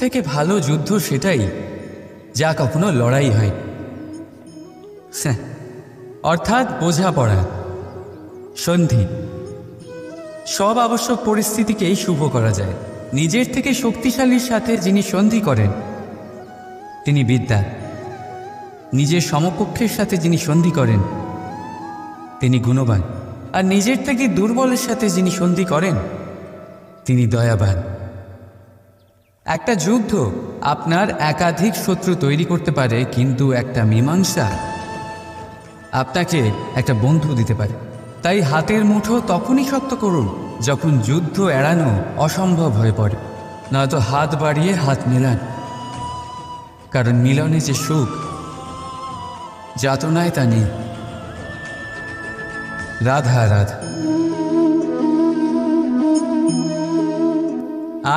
থেকে ভালো যুদ্ধ সেটাই যা কখনো লড়াই হয়, অর্থাৎ বোঝাপড়া, সন্ধি। সব আবশ্যক পরিস্থিতিকেই শুভ করা যায়। নিজের থেকে শক্তিশালীর সাথে যিনি সন্ধি করেন তিনি বিদ্যা, নিজের সমকক্ষের সাথে যিনি সন্ধি করেন তিনি গুণবান, আর নিজের থেকে দুর্বলের সাথে যিনি সন্ধি করেন তিনি দয়াবান। একটা যুদ্ধ আপনার একাধিক শত্রু তৈরি করতে পারে, কিন্তু একটা মীমাংসা আপনাকে একটা বন্ধু দিতে পারে। তাই হাতের মুঠো তখনই শক্ত করুন যখন যুদ্ধ এড়ানো অসম্ভব হয়ে পড়ে, নয়তো হাত বাড়িয়ে হাত মেলান, কারণ মিলনে যে সুখ যাতনায় তা নেই। রাধা রাধা।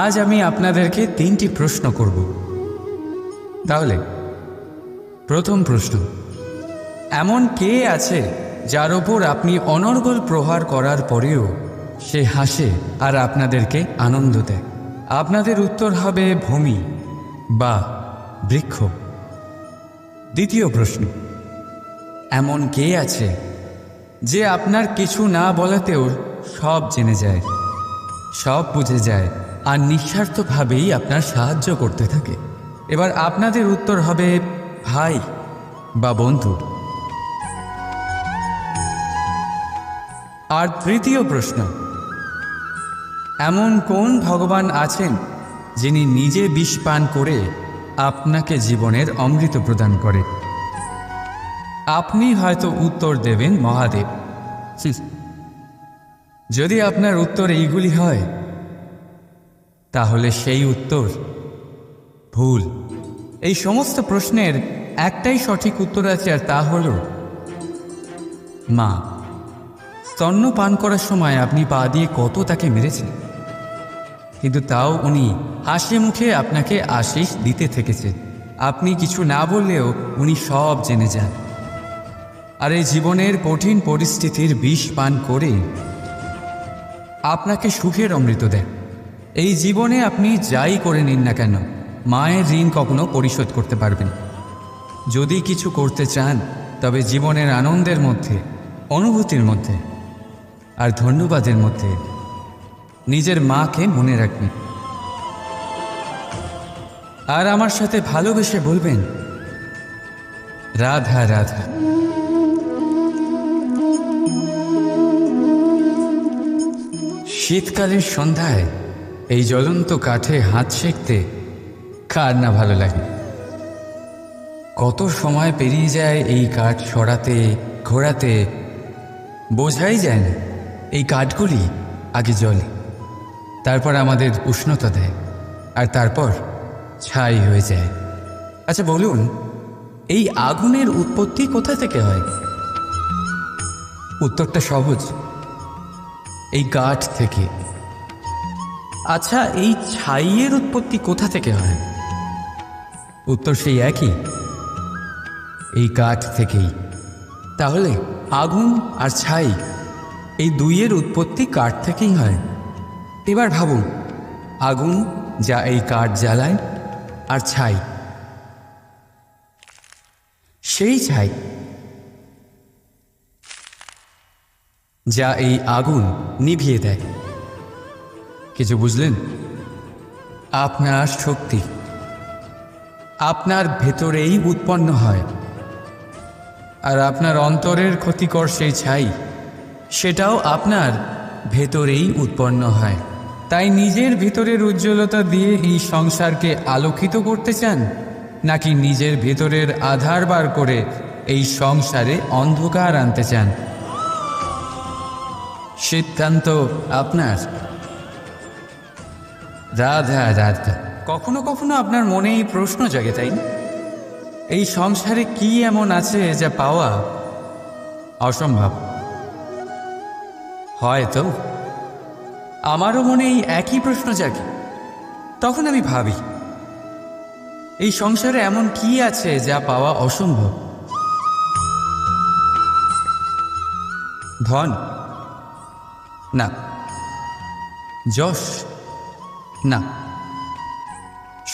আজ আমি আপনাদেরকে 3টি প্রশ্ন করব। তাহলে প্রথম প্রশ্ন, এমন কে আছে যার ওপর আপনি অনর্গল প্রহার করার পরেও সে হাসে আর আপনাদেরকে আনন্দ দেয়? আপনাদের উত্তর হবে ভূমি বা বৃক্ষ। দ্বিতীয় প্রশ্ন, এমন কে আছে যে আপনার কিছু না বলাতেও সব জেনে যায়, সব বুঝে যায় আর নিঃস্বার্থভাবেই আপনার সাহায্য করতে থাকে? এবার আপনাদের উত্তর হবে ভাই বা বন্ধু। আর তৃতীয় প্রশ্ন, এমন কোন ভগবান আছেন যিনি নিজে বিষ পান করে আপনাকে জীবনের অমৃত প্রদান করে? আপনি হয়তো উত্তর দেবেন মহাদেব। যদি আপনার উত্তর এইগুলি হয় তাহলে সেই উত্তর ভুল। এই সমস্ত প্রশ্নের একটাই সঠিক উত্তর আছে, আর তা হল মা। স্তন্য পান করার সময় আপনি পা দিয়ে কত তাকে মেরেছেন, কিন্তু তাও উনি হাসি মুখে আপনাকে আশীষ দিতে থেকেছে। আপনি কিছু না বললেও উনি সব জেনে যান, আর এই জীবনের কঠিন পরিস্থিতির বিষ পান করে আপনাকে সুখের অমৃত দেন। এই জীবনে আপনি যাই করে নিন না কেন, মায়ের ঋণ কখনো পরিশোধ করতে পারবেন। যদি কিছু করতে চান তবে জীবনের আনন্দের মধ্যে, অনুভূতির মধ্যে আর ধন্যবাদের মধ্যে নিজের মাকে মনে রাখবেন। আর আমার সাথে ভালোবেসে বলবেন রাধা রাধা। শীতকালের সন্ধ্যায় এই জ্বলন্ত কাঠে হাত সেঁকতে কার না ভালো লাগে? কত সময় পেরিয়ে যায় এই কাঠ সরাতে ঘোরাতে, বোঝাই যায় না। এই কাঠগুলি আগে জ্বলে, তারপর আমাদের উষ্ণতা দেয়, আর তারপর ছাই হয়ে যায়। আচ্ছা বলুন, এই আগুনের উৎপত্তি কোথা থেকে হয়? উত্তরটা সহজ, এই কাঠ থেকে। আচ্ছা, এই ছাইয়ের উৎপত্তি কোথা থেকে হয়? উত্তর সেই একই, এই কাঠ থেকেই। তাহলে আগুন আর ছাই এই দুইয়ের উৎপত্তি কাঠ থেকেই হয়। এবার ভাবুন, আগুন যা এই কাঠ জ্বালায়, আর ছাই সেই ছাই যা এই আগুন নিভিয়ে দেয়। কিছু বুঝলেন? আপনার শক্তি আপনার ভেতরেই উৎপন্ন হয়, আর আপনার অন্তরের ক্ষতিকর সেই ছাই সেটাও আপনার ভেতরেই উৎপন্ন হয়। তাই নিজের ভিতরের উজ্জ্বলতা দিয়ে এই সংসারকে আলোকিত করতে চান, নাকি নিজের ভেতরের আধার বার করে এই সংসারে অন্ধকার আনতে চান? সিদ্ধান্ত আপনার। রাধা রাধা। কখনো কখনো আপনার মনে এই প্রশ্ন জাগে, তাই না? এই সংসারে কি এমন আছে যা পাওয়া অসম্ভব? হয়তো আমারও মনে এই একই প্রশ্ন জাগে। তখন আমি ভাবি, এই সংসারে এমন কি আছে যা পাওয়া অসম্ভব? ধন? না। যশ? না।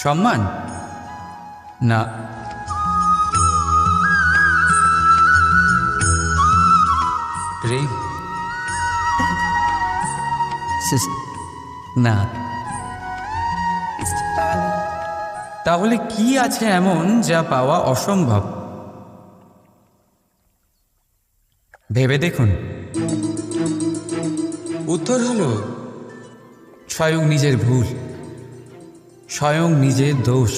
সম্মান? না। প্রেম? না। তাহলে কি আছে এমন যা পাওয়া অসম্ভব? ভেবে দেখুন। উত্তর হলো স্বয়ং নিজের ভুল, স্বয়ং নিজের দোষ,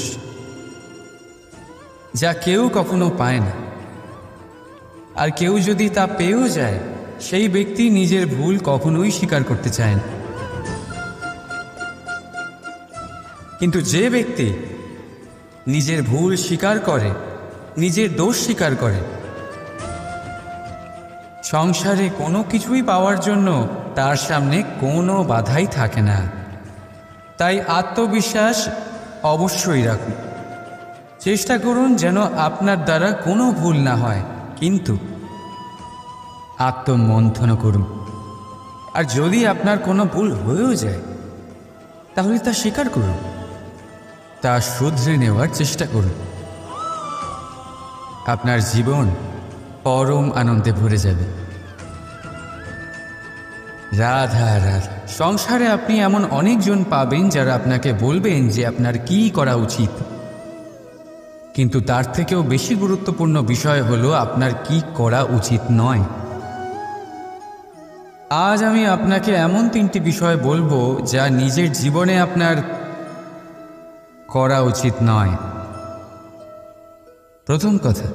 যা কেউ কখনো পায় না। আর কেউ যদি তা পেয়েও যায়, সেই ব্যক্তি নিজের ভুল কখনোই স্বীকার করতে চায় না। কিন্তু যে ব্যক্তি নিজের ভুল স্বীকার করে, নিজের দোষ স্বীকার করে, সংসারে কোনো কিছুই পাওয়ার জন্য তার সামনে কোনো বাধাই থাকে না। তাই আত্মবিশ্বাস অবশ্যই রাখুন। চেষ্টা করুন যেন আপনার দ্বারা কোনো ভুল না হয়, কিন্তু আত্মমন্থন করুন। আর যদি আপনার কোনো ভুল হয়েও যায়, তাহলে তা স্বীকার করুন, তা শুধরে নেওয়ার চেষ্টা করুন। আপনার জীবন পরম আনন্দে ভরে যাবে। রাধা রাধা। সংসারে আপনি এমন অনেকজন পাবেন যারা আপনাকে বলবেন যে আপনার কি করা উচিত, কিন্তু তার থেকেও বেশি গুরুত্বপূর্ণ বিষয় হলো আপনার কি করা উচিত নয়। আজ আমি আপনাকে এমন 3টি বিষয় বলবো যা নিজের জীবনে আপনার করা উচিত নয়। প্রথম কথা,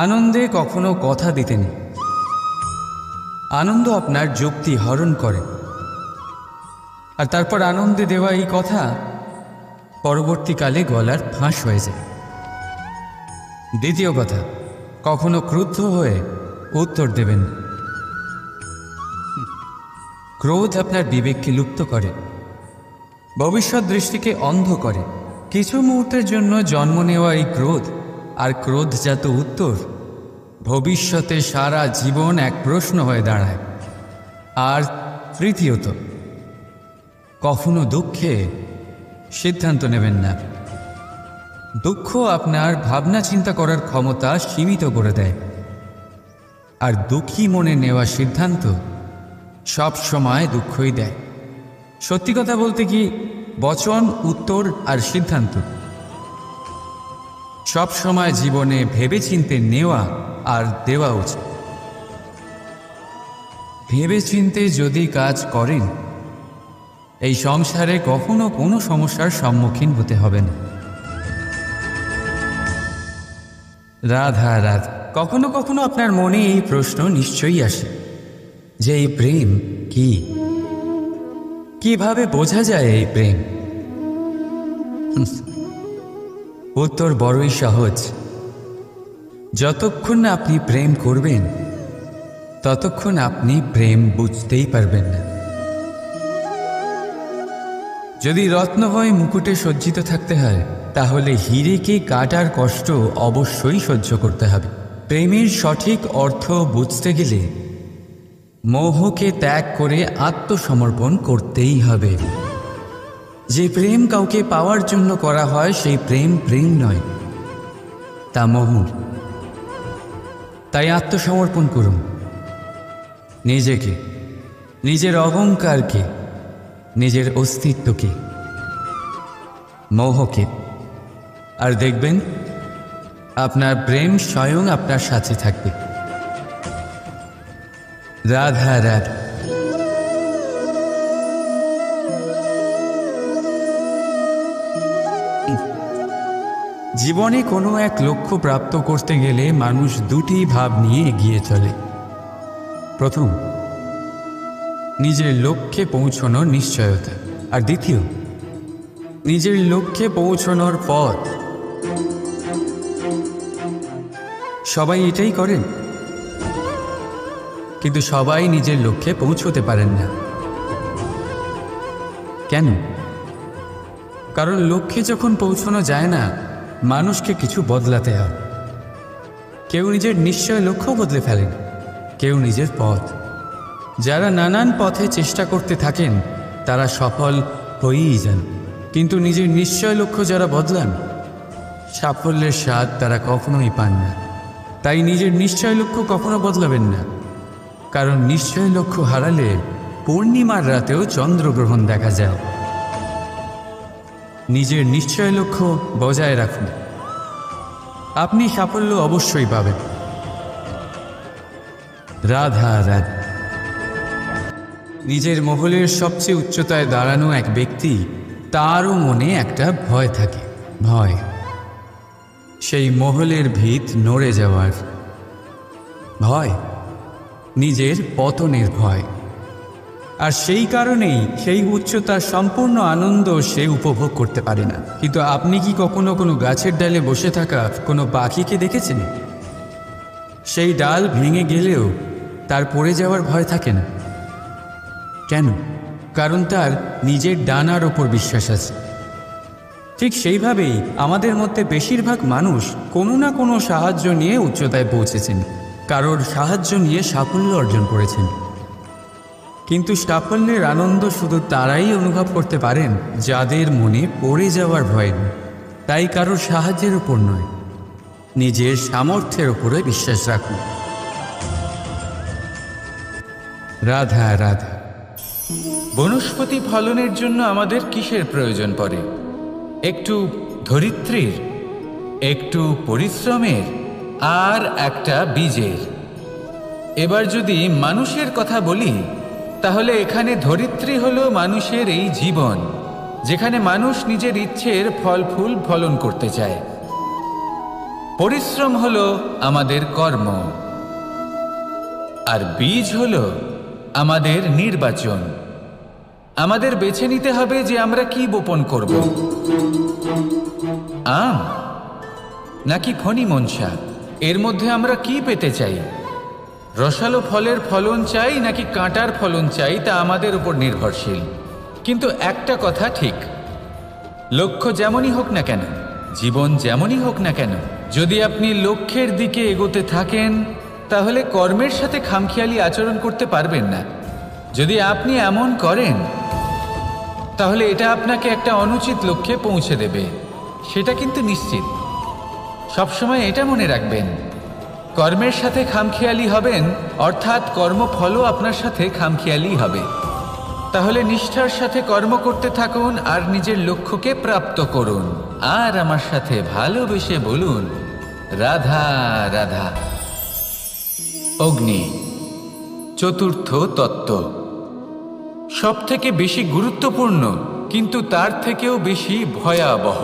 আনন্দে কখনো কথা দিতে নেই। আনন্দ আপনার যুক্তি হরণ করে, আর তারপর আনন্দে দেওয়া এই কথা পরবর্তীকালে গলার ফাঁস হয়ে যায়। দ্বিতীয় কথা, কখনো ক্রুদ্ধ হয়ে উত্তর দেবেন। ক্রোধ আপনার বিবেককে লুপ্ত করে, ভবিষ্যৎ দৃষ্টিকে অন্ধ করে। কিছু মুহূর্তের জন্য জন্ম নেওয়া এই ক্রোধ আর ক্রোধজাত উত্তর ভবিষ্যতে সারা জীবন এক প্রশ্ন হয়ে দাঁড়ায়। আর তৃতীয়ত, কখনো দুঃখে সিদ্ধান্ত নেবেন না। দুঃখ আপনার ভাবনা চিন্তা করার ক্ষমতা সীমিত করে দেয়, আর দুঃখী মনে নেওয়া সিদ্ধান্ত সব সময় দুঃখই দেয়। সত্যি কথা বলতে কি, বচন, উত্তর আর সিদ্ধান্ত সব সময় জীবনে ভেবেচিন্তে নেওয়া আর দেওয়া উচিত। ভেবেচিন্তে যদি কাজ করেন, এই সংসারে কখনো কোনো সমস্যার সম্মুখীন হতে হবে না। রাধা রাধা। কখনো কখনো আপনার মনে এই প্রশ্ন নিশ্চয়ই আসে যে এই প্রেম কি, কিভাবে বোঝা যায় এই প্রেম? উত্তর বড়ই সহজ। যতক্ষণ না আপনি প্রেম করবেন, ততক্ষণ আপনি প্রেম বুঝতেই পারবেন না। যদি রত্ন হয়ে মুকুটে সজ্জিত থাকতে হয়, তাহলে হীরেকে কাটার কষ্ট অবশ্যই সহ্য করতে হবে। প্রেমের সঠিক অর্থ বুঝতে গেলে মোহকে ত্যাগ করে আত্মসমর্পণ করতেই হবে। যে প্রেম কাউকে পাওয়ার জন্য করা হয়, সেই প্রেম প্রেম নয়, তা মোহ। তাই আত্মসমর্পণ করুন নিজেকে, নিজের অহংকারকে, নিজের অস্তিত্বকে, মোহকে, আর দেখবেন আপনার প্রেম স্বয়ং আপনার সাথে থাকবে। রাধা রাধা। জীবনে কোনো এক লক্ষ্য প্রাপ্ত করতে গেলে মানুষ দুটি ভাব নিয়ে এগিয়ে চলে। প্রথম, নিজের লক্ষ্যে পৌঁছানোর নিশ্চয়তা, আর দ্বিতীয়, নিজের লক্ষ্যে পৌঁছানোর পথ। সবাই এটাই করেন, কিন্তু সবাই নিজের লক্ষ্যে পৌঁছতে পারেন না। কেন? কারণ লক্ষ্যে যখন পৌঁছানো যায় না, মানুষকে কিছু বদলাতে হয়। কেউ নিজের নিশ্চয় লক্ষ্য বদলে ফেলেন, কেউ নিজের পথ। যারা নানান পথে চেষ্টা করতে থাকেন, তারা সফল হয়েই যান। কিন্তু নিজের নিশ্চয় লক্ষ্য যারা বদলান, সাফল্যের স্বাদ তারা কখনোই পান না। তাই নিজের নিশ্চয় লক্ষ্য কখনো বদলাবেন না, কারণ নিশ্চয় লক্ষ্য হারালে পূর্ণিমার রাতেও চন্দ্রগ্রহণ দেখা যায়। নিজের নিশ্চয় লক্ষ্য বজায় রাখুন, আপনি সাফল্য অবশ্যই পাবেন। রাধা রাধা। নিজের মহলের সবচেয়ে উচ্চতায় দাঁড়ানো এক ব্যক্তি, তারও মনে একটা ভয় থাকে। ভয়, সেই মহলের ভিত নড়ে যাওয়ার ভয়, নিজের পতনের ভয়। আর সেই কারণেই সেই উচ্চতার সম্পূর্ণ আনন্দ সে উপভোগ করতে পারে না। কিন্তু আপনি কি কখনো কোনো গাছের ডালে বসে থাকা কোনো পাখিকে দেখেছেন? সেই ডাল ভেঙে গেলেও তার পড়ে যাওয়ার ভয় থাকে না। কেন? কারণ তার নিজের ডানার ওপর বিশ্বাস আছে। ঠিক সেইভাবেই আমাদের মধ্যে বেশিরভাগ মানুষ কোনো না কোনো সাহায্য নিয়ে উচ্চতায় পৌঁছেছেন, কারোর সাহায্য নিয়ে সাফল্য অর্জন করেছেন। কিন্তু সাফল্যের আনন্দ শুধু তারাই অনুভব করতে পারেন যাদের মনে পড়ে যাওয়ার ভয় নেই। তাই কারোর সাহায্যের উপর নয়, নিজের সামর্থ্যের উপরে বিশ্বাস রাখুন। রাধা রাধা। বনস্পতি ফলনের জন্য আমাদের কিসের প্রয়োজন পড়ে? একটু ধরিত্রীর, একটু পরিশ্রমের, আর একটা বীজের। এবার যদি মানুষের কথা বলি, তাহলে এখানে ধরিত্রী হলো মানুষের এই জীবন, যেখানে মানুষ নিজের ইচ্ছের ফল ফুল ফলন করতে চায়। পরিশ্রম হলো আমাদের কর্ম, আর বীজ হলো আমাদের নির্বাচন। আমাদের বেছে নিতে হবে যে আমরা কি বপন করব, আম নাকি ফণি মনসা। এর মধ্যে আমরা কি পেতে চাই? রসালো ফলের ফলন চাই নাকি কাঁটার ফলন চাই, তা আমাদের উপর নির্ভরশীল। কিন্তু একটা কথা ঠিক, লক্ষ্য যেমনই হোক না কেন, জীবন যেমনই হোক না কেন, যদি আপনি লক্ষ্যের দিকে এগোতে থাকেন, তাহলে কর্মের সাথে খামখেয়ালি আচরণ করতে পারবেন না। যদি আপনি এমন করেন, তাহলে এটা আপনাকে একটা অনুচিত লক্ষ্যে পৌঁছে দেবে, সেটা কিন্তু নিশ্চিত। সবসময় এটা মনে রাখবেন, কর্মের সাথে খামখেয়ালি হবেন, অর্থাৎ কর্মফলও আপনার সাথে খামখেয়ালি হবে। তাহলে নিষ্ঠার সাথে কর্ম করতে থাকুন আর নিজের লক্ষ্যকে প্রাপ্ত করুন। আর আমার সাথে ভালোবেসে বলুন, রাধা রাধা। অগ্নি, চতুর্থ তত্ত্ব, সব থেকে বেশি গুরুত্বপূর্ণ, কিন্তু তার থেকেও বেশি ভয়াবহ।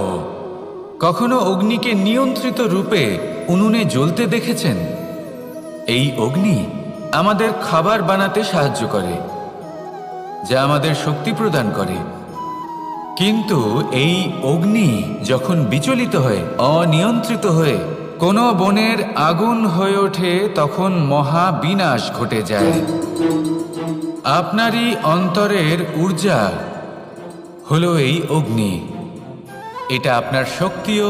কখনো অগ্নিকে নিয়ন্ত্রিত রূপে উনুনে জ্বলতে দেখেছেন? এই অগ্নি আমাদের খাবার বানাতে সাহায্য করে, যা আমাদের শক্তি প্রদান করে। কিন্তু এই অগ্নি যখন বিচলিত হয়ে, অনিয়ন্ত্রিত হয়ে কোনো বনের আগুন হয়ে ওঠে, তখন মহা বিনাশ ঘটে যায়। আপনারই অন্তরের ঊর্জা হলো এই অগ্নি। এটা আপনার শক্তিও,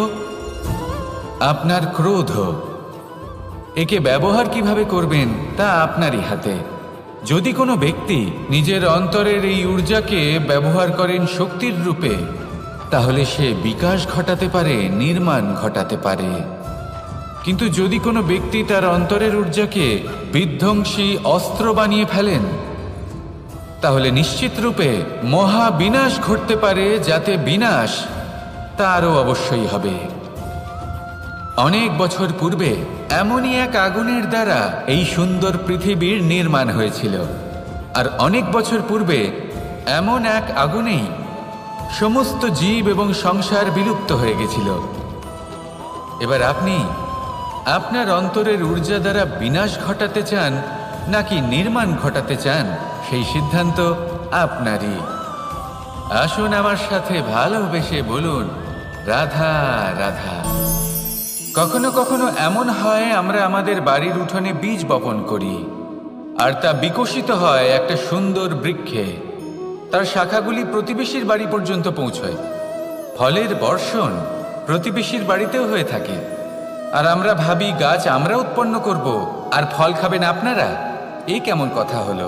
আপনার ক্রোধ। একে ব্যবহার কিভাবে করবেন তা আপনারই হাতে। যদি কোনো ব্যক্তি নিজের অন্তরের এই ঊর্জাকে ব্যবহার করেন শক্তির রূপে, তাহলে সে বিকাশ ঘটাতে পারে, নির্মাণ ঘটাতে পারে। কিন্তু যদি কোনো ব্যক্তি তার অন্তরের ঊর্জাকে বিধ্বংসী অস্ত্র বানিয়ে ফেলেন, তাহলে নিশ্চিত রূপে মহা বিনাশ ঘটতে পারে, যাতে বিনাশ তারও অবশ্যই হবে। অনেক বছর পূর্বে এমনই এক আগুনের দ্বারা এই সুন্দর পৃথিবীর নির্মাণ হয়েছিল। আর অনেক বছর পূর্বে এমন এক আগুনেই সমস্ত জীব এবং সংসার বিলুপ্ত হয়ে গেছিল। এবার আপনি আপনার অন্তরের ঊর্জা দ্বারা বিনাশ ঘটাতে চান নাকি নির্মাণ ঘটাতে চান, সেই সিদ্ধান্ত আপনারই। আসুন আমার সাথে ভালোবেসে বলুন, রাধা রাধা। কখনো কখনো এমন হয়, আমরা আমাদের বাড়ির উঠোনে বীজ বপন করি, আর তা বিকশিত হয় একটা সুন্দর বৃক্ষে। তার শাখাগুলি প্রতিবেশীর বাড়ি পর্যন্ত পৌঁছয়। ফলের বর্ষণ প্রতিবেশীর বাড়িতেও হয়ে থাকে। আর আমরা ভাবি গাছ আমরা উৎপন্ন করব আর ফল খাবেন আপনারা। এই কেমন কথা হলো?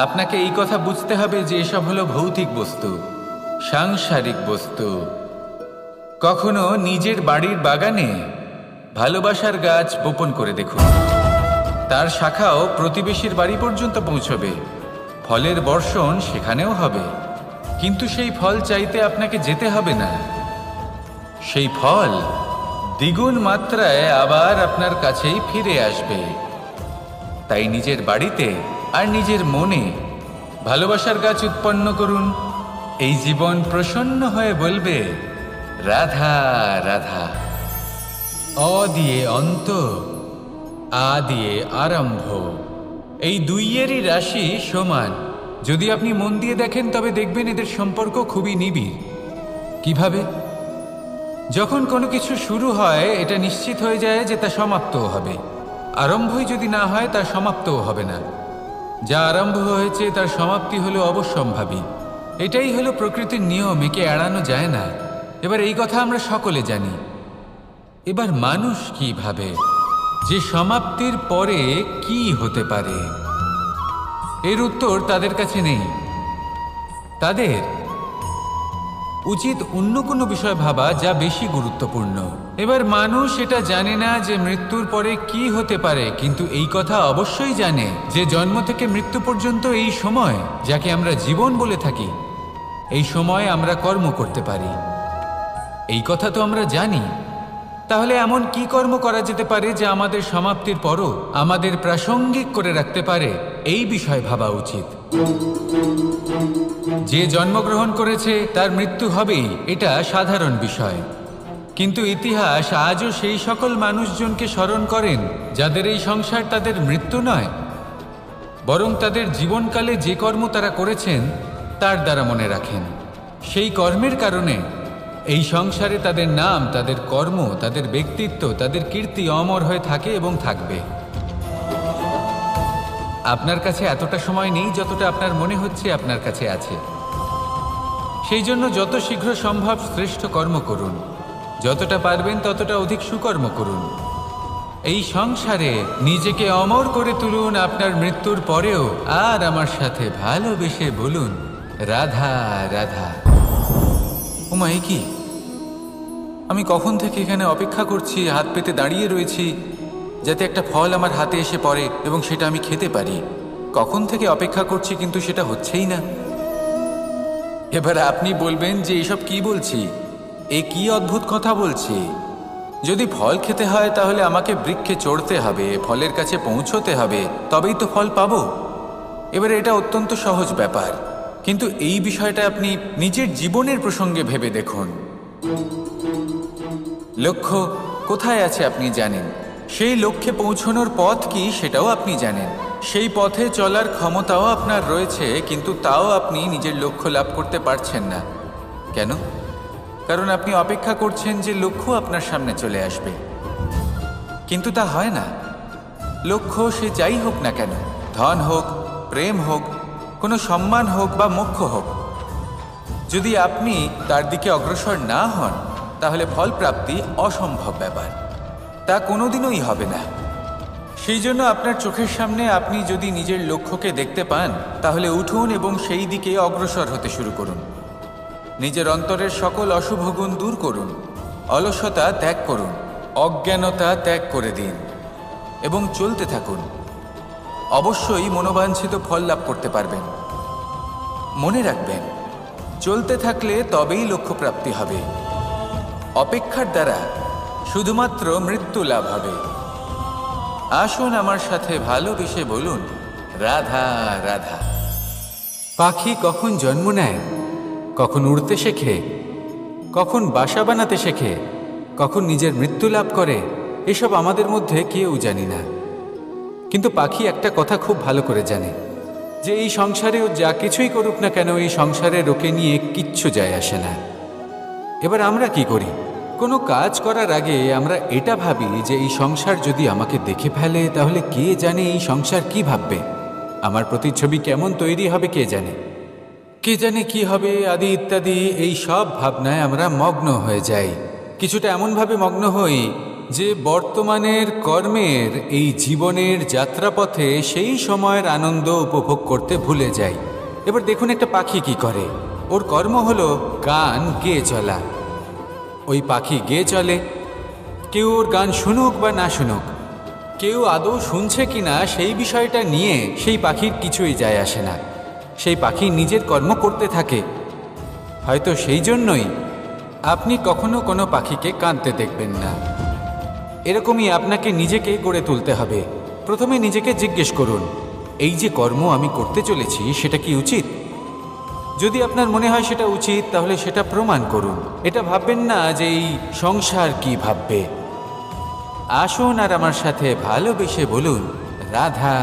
আপনাকে এই কথা বুঝতে হবে যে এসব হলো ভৌতিক বস্তু। সাংসারিক বস্তু। কখনো নিজের বাড়ির বাগানে ভালোবাসার গাছ বপন করে দেখুন, তার শাখাও প্রতিবেশীর বাড়ি পর্যন্ত পৌঁছবে, ফলের বর্ষণ সেখানেও হবে, কিন্তু সেই ফল চাইতে আপনাকে যেতে হবে না, সেই ফল দ্বিগুণ মাত্রায় আবার আপনার কাছেই ফিরে আসবে। তাই নিজের বাড়িতে আর নিজের মনে ভালোবাসার গাছ উৎপন্ন করুন। এই জীবন প্রসন্ন হয়ে বলবে, রাধা রাধা। অ দিয়ে অন্ত, আ দিয়ে আরম্ভ, এই দুইয়েরই রাশি সমান। যদি আপনি মন দিয়ে দেখেন তবে দেখবেন এদের সম্পর্ক খুবই নিবিড়। কিভাবে? যখন কোনো কিছু শুরু হয় এটা নিশ্চিত হয়ে যায় যে তা সমাপ্তও হবে। আরম্ভই যদি না হয় তা সমাপ্তও হবে না। যা আরম্ভ হয়েছে তার সমাপ্তি হলো অবশ্যম্ভাবী। এটাই হলো প্রকৃতির নিয়ম, একে এড়ানো যায় না। এবার এই কথা আমরা সকলে জানি। এবার মানুষ কি ভাবে যে সমাপ্তির পরে কি হতে পারে, এর উত্তর তাদের কাছে নেই। তাদের উচিত অন্য কোনো বিষয় ভাবা যা বেশি গুরুত্বপূর্ণ। এবার মানুষ এটা জানে না যে মৃত্যুর পরে কি হতে পারে, কিন্তু এই কথা অবশ্যই জানে যে জন্ম থেকে মৃত্যু পর্যন্ত এই সময়, যাকে আমরা জীবন বলে থাকি, এই সময় আমরা কর্ম করতে পারি। এই কথা তো আমরা জানি। তাহলে এমন কি কর্ম করা যেতে পারে যা আমাদের সমাপ্তির পরও আমাদের প্রাসঙ্গিক করে রাখতে পারে, এই বিষয় ভাবা উচিত। যে জন্মগ্রহণ করেছে তার মৃত্যু হবেই, এটা সাধারণ বিষয়। কিন্তু ইতিহাস আজও সেই সকল মানুষজনকে স্মরণ করেন যাদের এই সংসার তাদের মৃত্যু নয়, বরং তাদের জীবনকালে যে কর্ম তারা করেছেন তার দ্বারা মনে রাখেন। সেই কর্মের কারণে এই সংসারে তাদের নাম, তাদের কর্ম, তাদের ব্যক্তিত্ব, তাদের কীর্তি অমর হয়ে থাকে এবং থাকবে। আপনার কাছে এতটা সময় নেই যতটা আপনার মনে হচ্ছে আপনার কাছে আছে। সেই জন্য যত শীঘ্র সম্ভব শ্রেষ্ঠ কর্ম করুন, যতটা পারবেন ততটা অধিক সুকর্ম করুন। এই সংসারে নিজেকে অমর করে তুলুন আপনার মৃত্যুর পরেও, আর আমার সাথে ভালোবেসে বলুন, রাধা রাধা। ওমা, এ কি? আমি কখন থেকে এখানে অপেক্ষা করছি, হাত পেতে দাঁড়িয়ে রয়েছি যাতে একটা ফল আমার হাতে এসে পড়ে এবং সেটা আমি খেতে পারি। কখন থেকে অপেক্ষা করছি, কিন্তু সেটা হচ্ছেই না। এবার আপনি বলবেন যে এসব কি বলছি, এ কি অদ্ভুত কথা বলছি। যদি ফল খেতে হয় তাহলে আমাকে বৃক্ষে চড়তে হবে, ফলের কাছে পৌঁছতে হবে, তবেই তো ফল পাবো। এবার এটা অত্যন্ত সহজ ব্যাপার, কিন্তু এই বিষয়টা আপনি নিজের জীবনের প্রসঙ্গে ভেবে দেখুন। লক্ষ্য কোথায় আছে আপনি জানেন, সেই লক্ষ্যে পৌঁছানোর পথ কি সেটাও আপনি জানেন, সেই পথে চলার ক্ষমতাও আপনার রয়েছে, কিন্তু তাও আপনি নিজের লক্ষ্য লাভ করতে পারছেন না। কেন? কারণ আপনি অপেক্ষা করছেন যে লক্ষ্য আপনার সামনে চলে আসবে, কিন্তু তা হয় না। লক্ষ্য সে যাই হোক না কেন, ধন হোক, প্রেম হোক, কোনো সম্মান হোক বা মোক্ষ হোক, যদি আপনি তার দিকে অগ্রসর না হন তাহলে ফল প্রাপ্তি অসম্ভব ব্যাপার, তা কোনোদিনই হবে না। সেই জন্য আপনার চোখের সামনে আপনি যদি নিজের লক্ষ্যকে দেখতে পান তাহলে উঠুন এবং সেই দিকে অগ্রসর হতে শুরু করুন। নিজের অন্তরের সকল অশুভ গুণ দূর করুন, অলসতা ত্যাগ করুন, অজ্ঞানতা ত্যাগ করে দিন এবং চলতে থাকুন। অবশ্যই মনোবাঞ্ছিত ফল লাভ করতে পারবেন। মনে রাখবেন, চলতে থাকলে তবেই লক্ষ্য প্রাপ্তি হবে। অপেক্ষার দ্বারা শুধুমাত্র মৃত্যু লাভ হবে। আসুন আমার সাথে ভালোবেসে বলুন, রাধা রাধা। পাখি কখন জন্ম নেয়, কখন উড়তে শেখে, কখন বাসা বানাতে শেখে, কখন নিজের মৃত্যু লাভ করে, এসব আমাদের মধ্যে কেউ জানি না। কিন্তু পাখি একটা কথা খুব ভালো করে জানে, যে এই সংসারেও যা কিছুই করুক না কেন, এই সংসারের ওকে নিয়ে কিচ্ছু যায় আসে না। এবার আমরা কি করি? কোনো কাজ করার আগে আমরা এটা ভাবি যে এই সংসার যদি আমাকে দেখে ফেলে তাহলে কে জানে এই সংসার কি ভাববে, আমার প্রতিচ্ছবি কেমন তৈরি হবে কে জানে, কে জানে কি হবে আদি ইত্যাদি। এই সব ভাবনায় আমরা মগ্ন হয়ে যাই। কিছুটা এমনভাবে মগ্ন হই যে বর্তমানের কর্মের এই জীবনের যাত্রাপথে সেই সময়ের আনন্দ উপভোগ করতে ভুলে যাই। এবার দেখুন একটা পাখি কি করে, ওর কর্ম হলো গান গেয়ে চলা। ওই পাখি গেয়ে চলে, কেউ ওর গান শুনুক বা না শুনুক, কেউ আদৌ শুনছে কিনা সেই বিষয়টা নিয়ে সেই পাখির কিছুই যায় আসে না। সেই পাখি নিজের কর্ম করতে থাকে। হয়তো সেই জন্যই আপনি কখনো কোনো পাখিকে কাঁদতে দেখবেন না। এরকমই আপনাকে নিজেকে গড়ে তুলতে হবে। প্রথমে নিজেকে জিজ্ঞেস করুন, এই যে কর্ম আমি করতে চলেছি সেটা কি উচিত? যদি আপনার মনে হয় সেটা উচিত, তাহলে সেটা প্রমাণ করুন। এটা ভাববেন না যে এই সংসার কি ভাববে। আসুন আর আমার সাথে ভালোবেসে বলুন, রাধা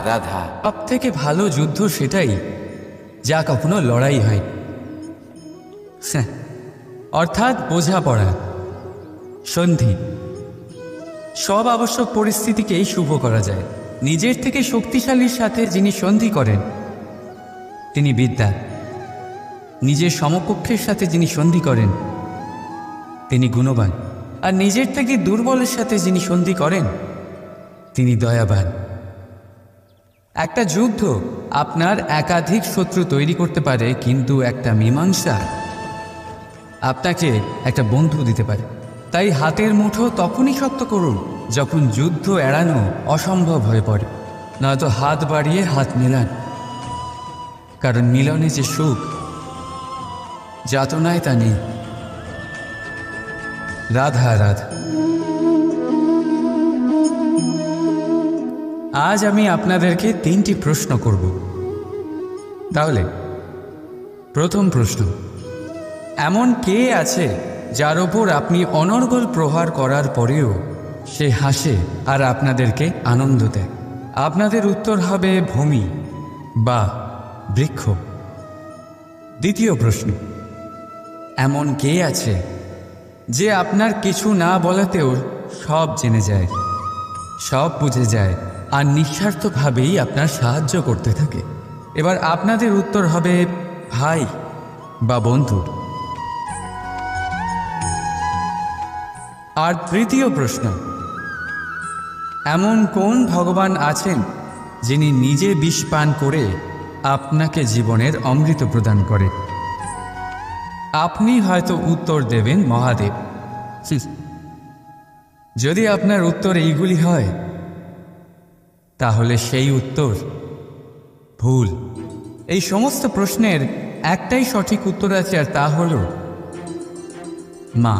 রাধা। সব থেকে ভালো যুদ্ধ সেটাই যা কখনো লড়াই হয়, অর্থাৎ বোঝাপড়া, সন্ধি। সব আবশ্যক পরিস্থিতিকেই শুভ করা যায়। নিজের থেকে শক্তিশালীর সাথে যিনি সন্ধি করেন তিনি বিদ্যা। নিজের সমকক্ষের সাথে যিনি সন্ধি করেন তিনি গুণবান। আর নিজের থেকে দুর্বলের সাথে যিনি সন্ধি করেন তিনি দয়াবান। একটা যুদ্ধ আপনার একাধিক শত্রু তৈরি করতে পারে, কিন্তু একটা মীমাংসা আপনাকে একটা বন্ধু দিতে পারে। তাই হাতের মুঠো তখনই শক্ত করুন যখন যুদ্ধ এড়ানো অসম্ভব হয়ে পড়ে। নয়তো হাত বাড়িয়ে হাত মেলান, কারণ মিলনে যে সুখ, যাতনায় তা নেই। রাধা রাধা। আজ আমি আপনাদেরকে 3টি প্রশ্ন করব। তাহলে প্রথম প্রশ্ন, এমন কে আছে যার ওপর আপনি অনর্গল প্রহার করার পরেও সে হাসে আর আপনাদেরকে আনন্দ দেয়? আপনাদের উত্তর হবে ভূমি বা বৃক্ষ। দ্বিতীয় প্রশ্ন, এমন কে আছে যে আপনার কিছু না বলাতেও সব জেনে যায়, সব বুঝে যায় আর নিঃস্বার্থভাবেই আপনার সাহায্য করতে থাকে? এবার আপনাদের উত্তর হবে ভাই বা বন্ধু। আর তৃতীয় প্রশ্ন, এমন কোন ভগবান আছেন যিনি নিজে বিষ পান করে আপনাকে জীবনের অমৃত প্রদান করে? আপনি হয়তো উত্তর দেবেন মহাদেব। যদি আপনার উত্তর এইগুলি হয় তাহলে সেই উত্তর ভুল। এই সমস্ত প্রশ্নের একটাই সঠিক উত্তর আছে, আর তা হল মা।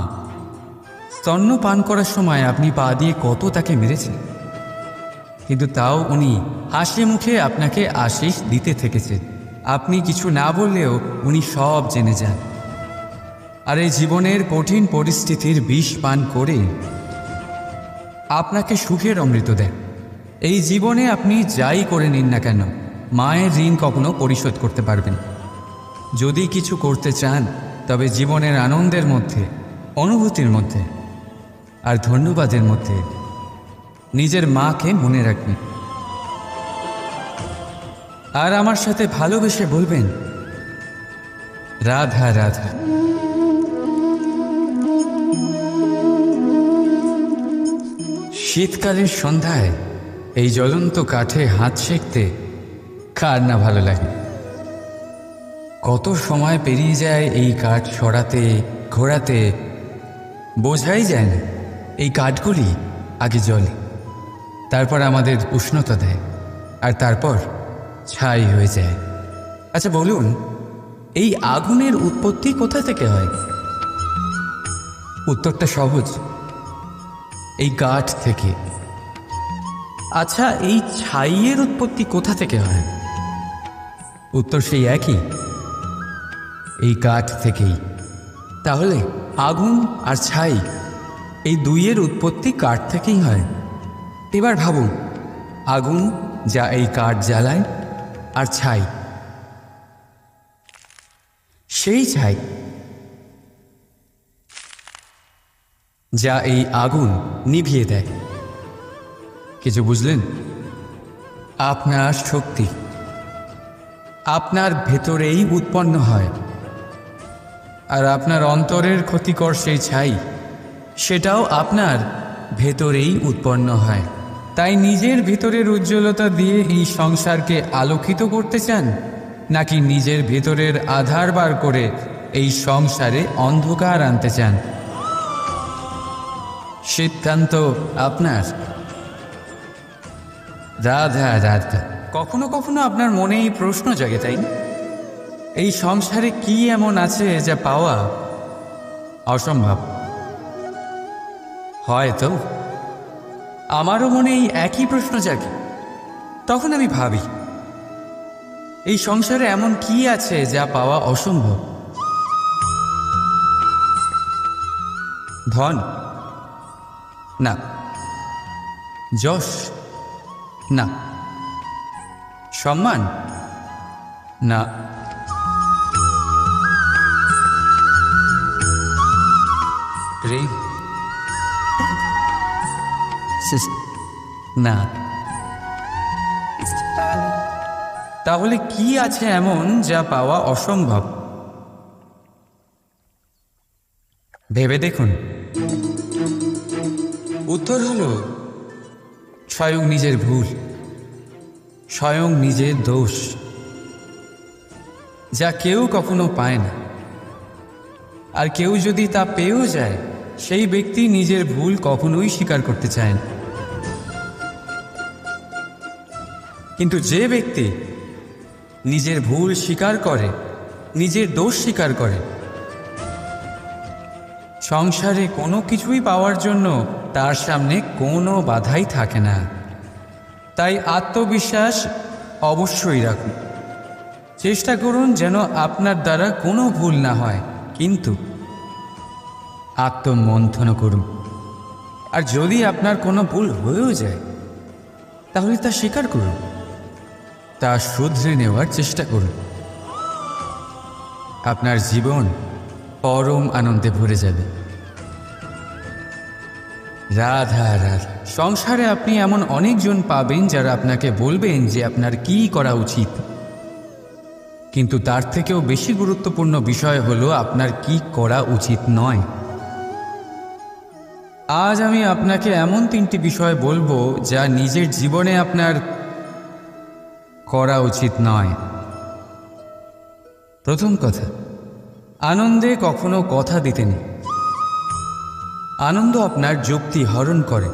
স্তন্য পান করার সময় আপনি পা দিয়ে কত তাকে মেরেছেন, কিন্তু তাও উনি হাসি মুখে আপনাকে আশীষ দিতে থেকেছেন। আপনি কিছু না বললেও উনি সব জেনে যান। আর এই জীবনের কঠিন পরিস্থিতির বিষ পান করে আপনাকে সুখের অমৃত দেন। এই জীবনে আপনি যাই করে নিন না কেন, মায়ের ঋণ কখনো পরিশোধ করতে পারবেন। যদি কিছু করতে চান তবে জীবনের আনন্দের মধ্যে, অনুভূতির মধ্যে আর ধন্যবাদের মধ্যে নিজের মাকে মনে রাখবেন। আর আমার সাথে ভালোবেসে বলবেন, রাধা রাধা। শীতকালের সন্ধ্যায় এই জ্বলন্ত কাঠে হাত সেঁকতে কার না ভালো লাগে? কত সময় পেরিয়ে যায় এই কাঠ সরাতে, ঘোরাতে, বোঝাই যায় না। এই কাঠগুলি আগে জ্বলে, তারপর আমাদের উষ্ণতা দেয়, আর তারপর ছাই হয়ে যায়। আচ্ছা বলুন, এই আগুনের উৎপত্তি কোথা থেকে হয়? উত্তরটা সহজ, এই কাঠ থেকে। আচ্ছা, এই ছাইয়ের উৎপত্তি কোথা থেকে হয়? উত্তর সেই একই, এই কাঠ থেকেই। তাহলে আগুন আর ছাই, এই দুইয়ের উৎপত্তি কাঠ থেকেই হয়। এবার ভাবুন, আগুন যা এই কাঠ জ্বালায়, আর ছাই সেই ছাই যা এই আগুন নিভিয়ে দেয়। কিছু বুঝলেন? আপনার শক্তি আপনার ভেতরেই উৎপন্ন হয়, আর আপনার অন্তরের ক্ষতিকর সেই ছাই, সেটাও আপনার ভেতরেই উৎপন্ন হয়। তাই নিজের ভিতরের উজ্জ্বলতা দিয়ে এই সংসারকে আলোকিত করতে চান, নাকি নিজের ভেতরের আধার বার করে এই সংসারে অন্ধকার আনতে চান? সিদ্ধান্ত আপনার। রাধা রাধা। কখনো কখনো আপনার মনে এই প্রশ্ন জাগে, তাই না? এই সংসারে কি এমন আছে যা পাওয়া অসম্ভব? হয়তো আমারও মনে এই একই প্রশ্ন জাগে। তখন আমি ভাবি, এই সংসারে এমন কি আছে যা পাওয়া অসম্ভব? ধন? না। যশ? না। সম্মান? না। প্রেম? না। তাহলে কি আছে এমন যা পাওয়া অসম্ভব? ভেবে দেখুন। উত্তর হলো স্বয়ং নিজের ভুল, স্বয়ং নিজের দোষ, যা কেউ কখনো পায় না। আর কেউ যদি তা পেয়েও যায়, সেই ব্যক্তি নিজের ভুল কখনোই স্বীকার করতে চায় না। কিন্তু যে ব্যক্তি নিজের ভুল স্বীকার করে, নিজের দোষ স্বীকার করে, সংসারে কোনো কিছুই পাওয়ার জন্য তার সামনে কোনো বাধাই থাকে না। তাই আত্মবিশ্বাস অবশ্যই রাখুন। চেষ্টা করুন যেন আপনার দ্বারা কোনো ভুল না হয়, কিন্তু আত্মমন্থন করুন। আর যদি আপনার কোনো ভুল হয়েও যায়, তাহলে তা স্বীকার করুন, তা শুধরে নেওয়ার চেষ্টা করুন। আপনার জীবন পরম আনন্দে ভরে যাবে। রাধা রাধা। সংসারে আপনি এমন অনেকজন পাবেন যারা আপনাকে বলবেন যে আপনার কি করা উচিত, কিন্তু তার থেকেও বেশি গুরুত্বপূর্ণ বিষয় হলো আপনার কি করা উচিত নয়। আজ আমি আপনাকে এমন 3টি বিষয় বলবো যা নিজের জীবনে আপনার করা উচিত নয়। প্রথম কথা, আনন্দে কখনো কথা দিতে নেই। আনন্দ আপনার যুক্তি হরণ করে,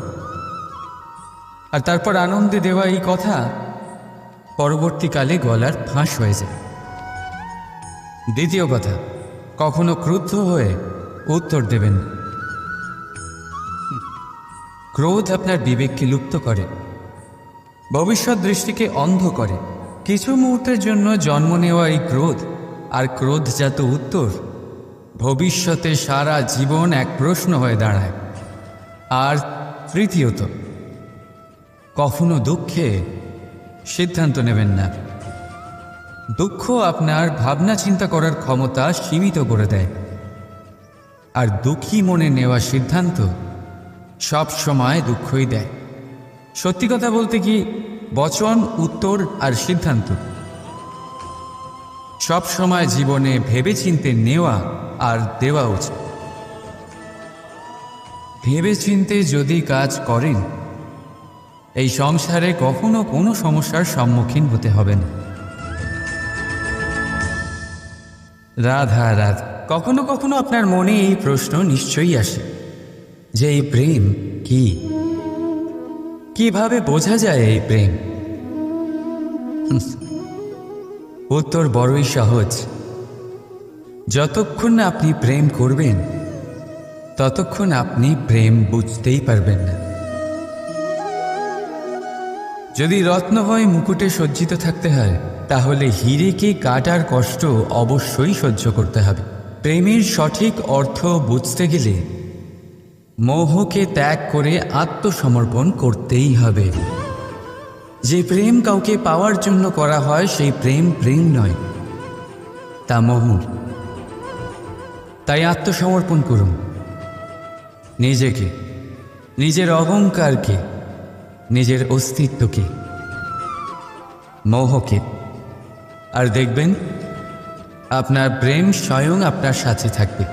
আর তারপর আনন্দে দেওয়া এই কথা পরবর্তীকালে গলার ফাঁস হয়ে যায়। দ্বিতীয় কথা, কখনো ক্রুদ্ধ হয়ে উত্তর দেবেন না। ক্রোধ আপনার বিবেককে লুপ্ত করে, ভবিষ্যৎ দৃষ্টিকে অন্ধ করে। কিছু মুহূর্তের জন্য জন্ম নেওয়া এই ক্রোধ আর ক্রোধজাত উত্তর ভবিষ্যতে সারা জীবন এক প্রশ্ন হয়ে দাঁড়ায়। আর তৃতীয়ত, কখনো দুঃখে সিদ্ধান্ত নেবেন না। দুঃখ আপনার ভাবনা চিন্তা করার ক্ষমতা সীমিত করে দেয়, আর দুঃখী মনে নেওয়া সিদ্ধান্ত সব সময় দুঃখই দেয়। সত্যি কথা বলতে কি, বচন, উত্তর আর সিদ্ধান্ত সব সময় জীবনে ভেবেচিন্তে নেওয়া আর দেওয়া উচিত। ভেবেচিন্তে যদি কাজ করেন, এই সংসারে কখনো কোনো সমস্যার সম্মুখীন হতে হবে না। রাধা রাধা। কখনো কখনো আপনার মনে এই প্রশ্ন নিশ্চয়ই আসে যে এই প্রেম কি, কিভাবে বোঝা যায় এই প্রেম? উত্তর বড়ই সহজ। যতক্ষণ না আপনি প্রেম করবেন, ততক্ষণ আপনি প্রেম বুঝতেই পারবেন না। যদি রত্ন হয়ে মুকুটে সজ্জিত থাকতে হয়, তাহলে হীরেকে কাটার কষ্ট অবশ্যই সহ্য করতে হবে। প্রেমের সঠিক অর্থ বুঝতে গেলে মোহকে ত্যাগ করে আত্মসমর্পণ করতেই হবে। যে প্রেম কাউকে পাওয়ার জন্য করা হয়, সেই প্রেম প্রেম নয়, তা মোহ। তাই আত্মসমর্পণ করুন। নিজেকে, নিজের অহংকারকে, নিজের অস্তিত্বকে, মোহকে, আর দেখবেন আপনার প্রেম স্বয়ং আপনার সাথে থাকবে।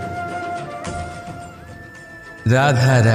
রাধা রাধা।